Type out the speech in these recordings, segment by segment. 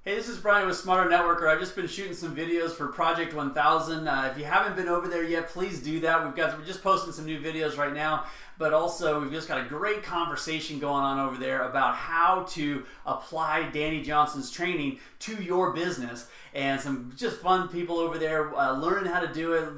Hey, this is Brian with Smarter Networker. I've just been shooting some videos for Project 1000. If you haven't been over there yet, please do that. We're just posting some new videos right now, but also we've just got a great conversation going on over there about how to apply Danny Johnson's training to your business, and some just fun people over there learning how to do it,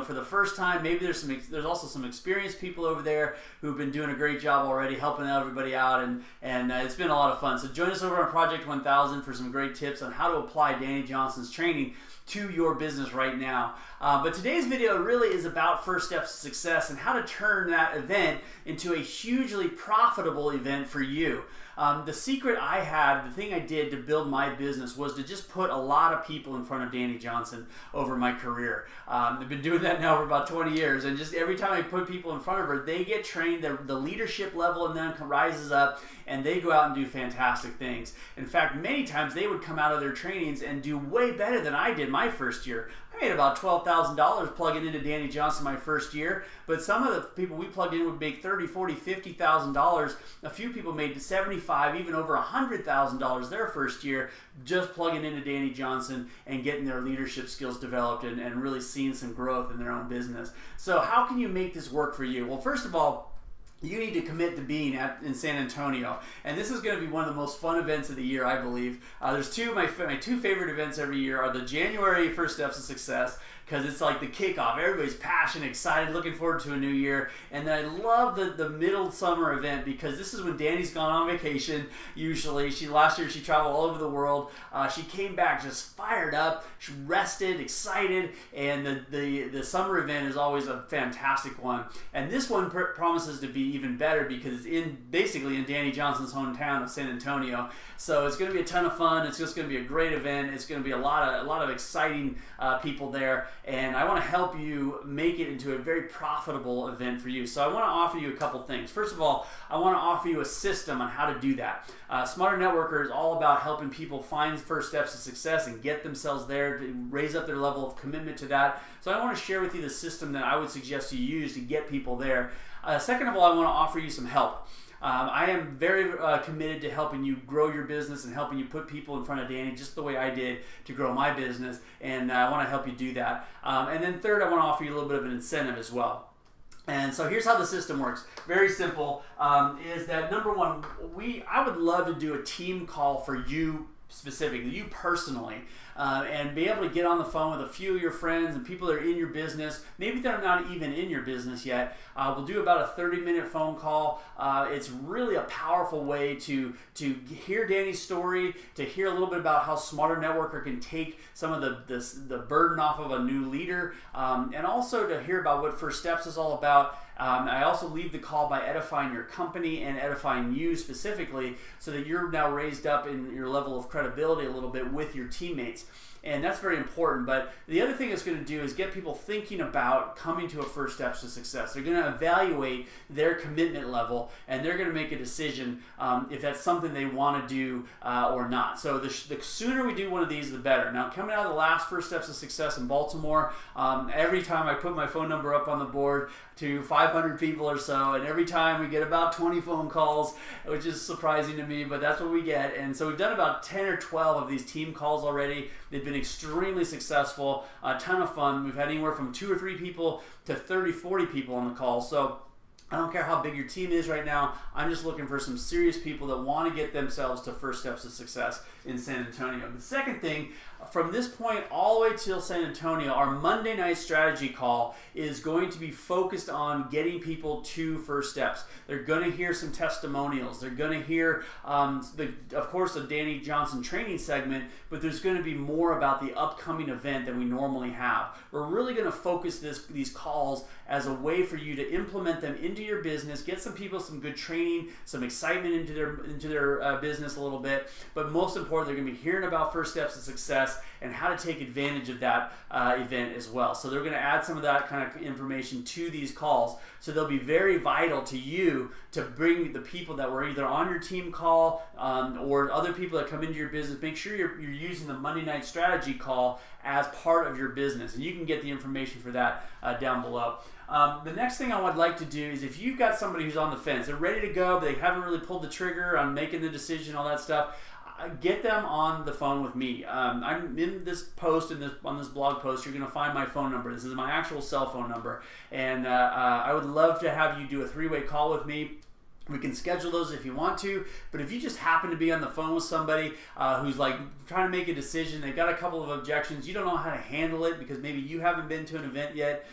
for the first time. Maybe there's also some experienced people over there who've been doing a great job already, helping everybody out, and it's been a lot of fun. So join us over on Project 1000 for some great tips on how to apply Danny Johnson's training to your business right now. But today's video really is about first steps to success and how to turn that event into a hugely profitable event for you. The secret I had, the thing I did to build my business, was to just put a lot of people in front of Danny Johnson over my career. I've been doing that now for about 20 years, and just every time I put people in front of her, they get trained, the leadership level in them rises up, and they go out and do fantastic things. In fact, many times they would come out of their trainings and do way better than I did my first year. I made about $12,000 plugging into Danny Johnson my first year, but some of the people we plugged in would make $30,000, $40,000, $50,000. A few people made $75,000, even over $100,000 their first year, just plugging into Danny Johnson and getting their leadership skills developed and really seeing some growth in their own business. So how can you make this work for you? Well, first of all, you need to commit to being in San Antonio, and this is going to be one of the most fun events of the year, I believe. There's my two favorite events every year are the January First Steps to Success, because it's like the kickoff. Everybody's passionate, excited, looking forward to a new year. And then I love the middle summer event, because this is when Danny's gone on vacation, usually. Last year she traveled all over the world. She came back just fired up, she rested, excited, and the summer event is always a fantastic one. And this one promises to be even better, because it's basically in Danny Johnson's hometown of San Antonio. So it's going to be a ton of fun. It's just going to be a great event. It's going to be a lot of exciting people there. And I want to help you make it into a very profitable event for you. So I want to offer you a couple things. First of all, I want to offer you a system on how to do that. Smarter Networker is all about helping people find first steps to success and get themselves there, to raise up their level of commitment to that. So I want to share with you the system that I would suggest you use to get people there. Second of all, I want to offer you some help. I am very committed to helping you grow your business and helping you put people in front of Danny just the way I did to grow my business, and I want to help you do that. And then third, I want to offer you a little bit of an incentive as well. And so here's how the system works. Very simple. Is that number one, I would love to do a team call for you specifically, you personally, and be able to get on the phone with a few of your friends and people that are in your business. Maybe they're not even in your business yet. We'll do about a 30-minute phone call. It's really a powerful way to hear Danny's story, to hear a little bit about how Smarter Networker can take some of the burden off of a new leader, and also to hear about what First Steps is all about. I also leave the call by edifying your company and edifying you specifically, so that you're now raised up in your level of credibility a little bit with your teammates. And that's very important. But the other thing it's going to do is get people thinking about coming to a First Steps to Success. They're going to evaluate their commitment level, and they're going to make a decision if that's something they want to do or not. So the sooner we do one of these, the better. Now, coming out of the last First Steps to Success in Baltimore, every time I put my phone number up on the board to 500 people or so, and every time we get about 20 phone calls, which is surprising to me, but that's what we get. And so we've done about 10 or 12 of these team calls already. They've been extremely successful, a ton of fun. We've had anywhere from 2 or 3 people to 30, 40 people on the call. So I don't care how big your team is right now. I'm just looking for some serious people that want to get themselves to First Steps to Success in San Antonio. The second thing, from this point all the way till San Antonio, our Monday night strategy call is going to be focused on getting people to First Steps. They're going to hear some testimonials. They're going to hear, of course, the Danny Johnson training segment, but there's going to be more about the upcoming event than we normally have. We're really going to focus these calls as a way for you to implement them into your business, get some people some good training, some excitement into their business a little bit, but most important, they're going to be hearing about First Steps to Success and how to take advantage of that event as well. So they're going to add some of that kind of information to these calls. So they'll be very vital to you to bring the people that were either on your team call or other people that come into your business. Make sure you're using the Monday night strategy call as part of your business, and you can get the information for that down below. The next thing I would like to do is, if you've got somebody who's on the fence, they're ready to go, but they haven't really pulled the trigger on making the decision, all that stuff, get them on the phone with me. I'm in this post, on this blog post, you're going to find my phone number. This is my actual cell phone number, and I would love to have you do a three-way call with me. We can schedule those if you want to, but if you just happen to be on the phone with somebody who's like trying to make a decision, they've got a couple of objections, you don't know how to handle it because maybe you haven't been to an event yet,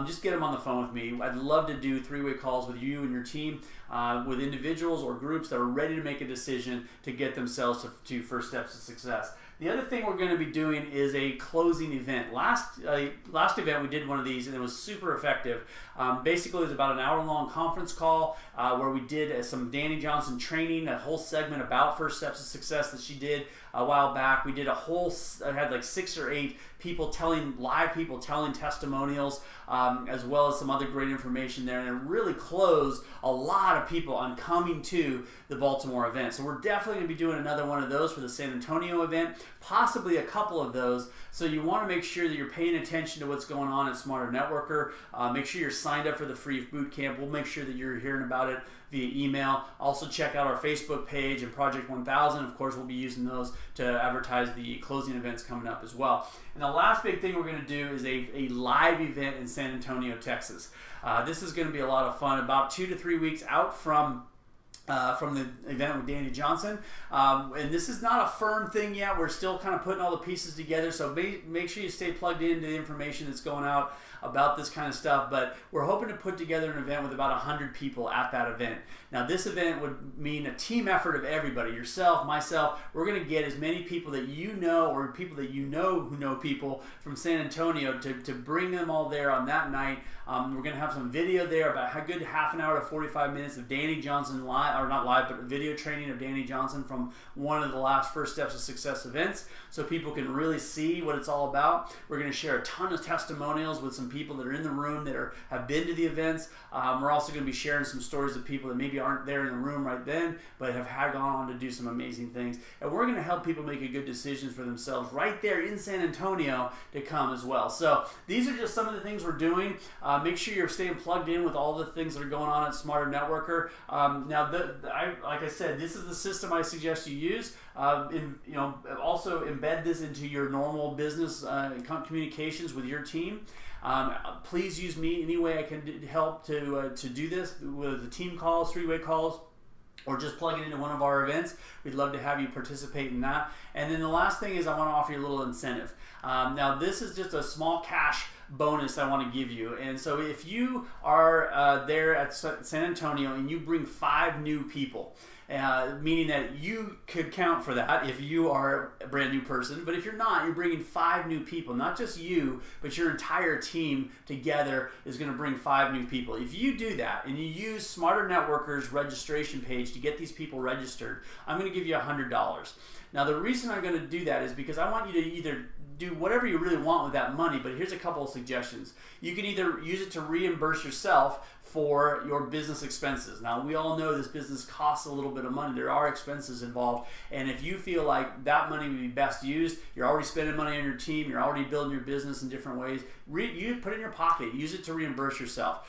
just get them on the phone with me. I'd love to do three-way calls with you and your team, with individuals or groups that are ready to make a decision to get themselves to first steps to success. The other thing we're going to be doing is a closing event. Last event we did one of these and it was super effective. Basically it was about an hour-long conference call where we did some Dani Johnson training, a whole segment about first steps to success that she did a while back. We did I had like 6 or 8 live people telling testimonials, as well as some other great information there, and it really closed a lot of people on coming to the Baltimore event. So we're definitely going to be doing another one of those for the San Antonio event, possibly a couple of those. So you want to make sure that you're paying attention to what's going on at Smarter Networker. Make sure you're signed up for the free boot camp. We'll make sure that you're hearing about it via email. Also check out our Facebook page and Project 1000. Of course, we'll be using those to advertise the closing events coming up as well. And the last big thing we're going to do is a live event in San Antonio, Texas. This is going to be a lot of fun, about 2 to 3 weeks out from the event with Dani Johnson. And this is not a firm thing yet. We're still kind of putting all the pieces together, so make sure you stay plugged into the information that's going out about this kind of stuff. But we're hoping to put together an event with about 100 people at that event. Now this event would mean a team effort of everybody, yourself, myself. We're going to get as many people that you know, or people that you know who know people from San Antonio, to bring them all there on that night. We're going to have some video there, about a good half an hour to 45 minutes of Dani Johnson live, or not live, but video training of Dani Johnson from one of the last First Steps to Success events, so people can really see what it's all about. We're going to share a ton of testimonials with some people that are in the room that have been to the events. We're also going to be sharing some stories of people that maybe aren't there in the room right then, but have gone on to do some amazing things. And we're going to help people make good decisions for themselves right there in San Antonio to come as well. So these are just some of the things we're doing. Make sure you're staying plugged in with all the things that are going on at Smarter Networker. Now, like I said, this is the system I suggest you use. Also embed this into your normal business communications with your team. Please use me any way I can help to do this, with the team calls, three-way calls, or just plug it into one of our events. We'd love to have you participate in that. And then the last thing is I want to offer you a little incentive. Now this is just a small cash bonus I want to give you. And so if you are there at San Antonio and you bring 5 new people, meaning that you could count for that if you are a brand new person, but if you're not, you're bringing 5 new people, not just you, but your entire team together is going to bring 5 new people. If you do that and you use Smarter Networker's registration page to get these people registered, I'm going to give you $100. Now the reason I'm going to do that is because I want you to either do whatever you really want with that money, but here's a couple of suggestions. You can either use it to reimburse yourself for your business expenses. Now we all know this business costs a little bit of money. There are expenses involved, and if you feel like that money would be best used, you're already spending money on your team, you're already building your business in different ways, you put it in your pocket, use it to reimburse yourself.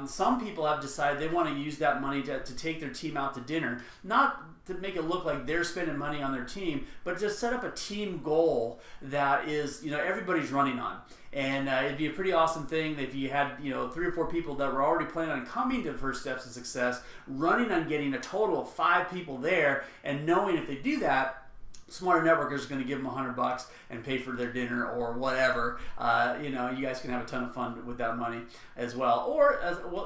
Some people have decided they want to use that money to take their team out to dinner, not to make it look like they're spending money on their team, but just set up a team goal that is, everybody's running on. And it'd be a pretty awesome thing if you had, 3 or 4 people that were already planning on coming to First Steps to Success, running on getting a total of 5 people there, and knowing if they do that, Smarter Networker is going to give them $100 and pay for their dinner or whatever. You guys can have a ton of fun with that money as well. Or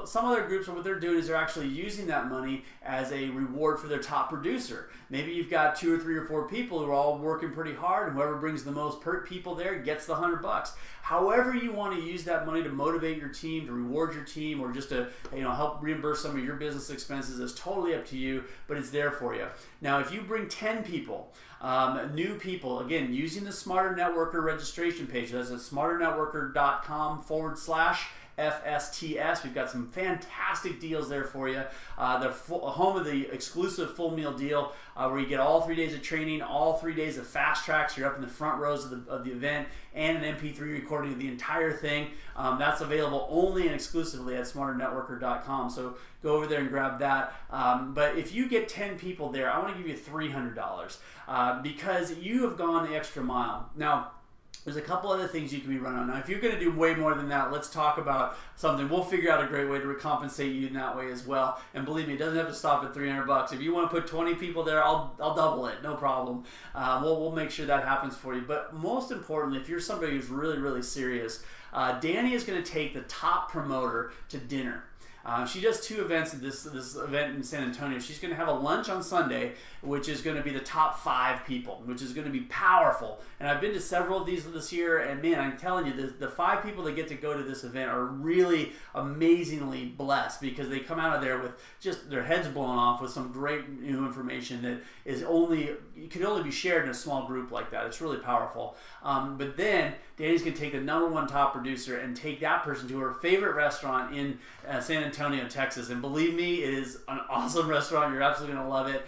some other groups, what they're doing is they're actually using that money as a reward for their top producer. Maybe you've got 2 or 3 or 4 people who are all working pretty hard, and whoever brings the most people there gets the $100. However you want to use that money to motivate your team, to reward your team, or just to help reimburse some of your business expenses is totally up to you, but it's there for you. Now, if you bring 10 people, new people, again, using the Smarter Networker registration page, that's at smarternetworker.com/, FSTS. We've got some fantastic deals there for you. The home of the exclusive full meal deal, where you get all 3 days of training, all 3 days of fast tracks. You're up in the front rows of the event, and an MP3 recording of the entire thing. That's available only and exclusively at smarternetworker.com. So go over there and grab that. But if you get 10 people there, I want to give you $300 because you have gone the extra mile. Now, there's a couple other things you can be running on. Now, if you're going to do way more than that, let's talk about something. We'll figure out a great way to recompensate you in that way as well. And believe me, it doesn't have to stop at $300. If you want to put 20 people there, I'll double it, no problem. We'll make sure that happens for you. But most importantly, if you're somebody who's really, really serious, Danny is going to take the top promoter to dinner. She does 2 events at this event in San Antonio. She's going to have a lunch on Sunday, which is going to be the top 5 people, which is going to be powerful. And I've been to several of these this year, and man, I'm telling you, the 5 people that get to go to this event are really amazingly blessed, because they come out of there with just their heads blown off with some great new information that can only be shared in a small group like that. It's really powerful. But then Danny's going to take the #1 top producer and take that person to her favorite restaurant in San Antonio, Texas. And believe me, it is an awesome restaurant. You're absolutely going to love it.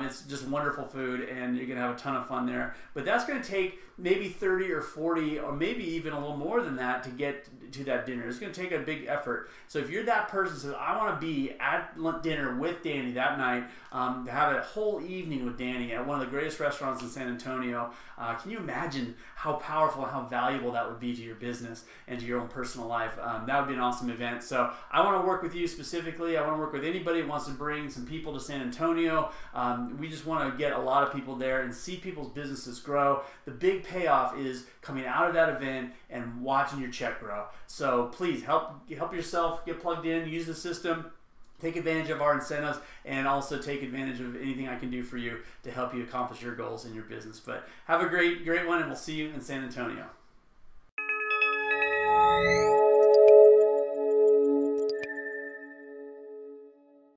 It's just wonderful food, and you're going to have a ton of fun there. But that's going to take maybe 30 or 40 or maybe even a little more than that to get to that dinner. It's going to take a big effort. So if you're that person who says, I want to be at dinner with Danny that night, to have a whole evening with Danny at one of the greatest restaurants in San Antonio, can you imagine how powerful and how valuable that would be to your business and to your own personal life? That would be an awesome event. So I want to work with you specifically. I want to work with anybody who wants to bring some people to San Antonio. We just want to get a lot of people there and see people's businesses grow. The big payoff is coming out of that event and watching your check grow. So please help yourself, get plugged in, use the system, take advantage of our incentives, and also take advantage of anything I can do for you to help you accomplish your goals in your business. But have a great one, and we'll see you in San Antonio.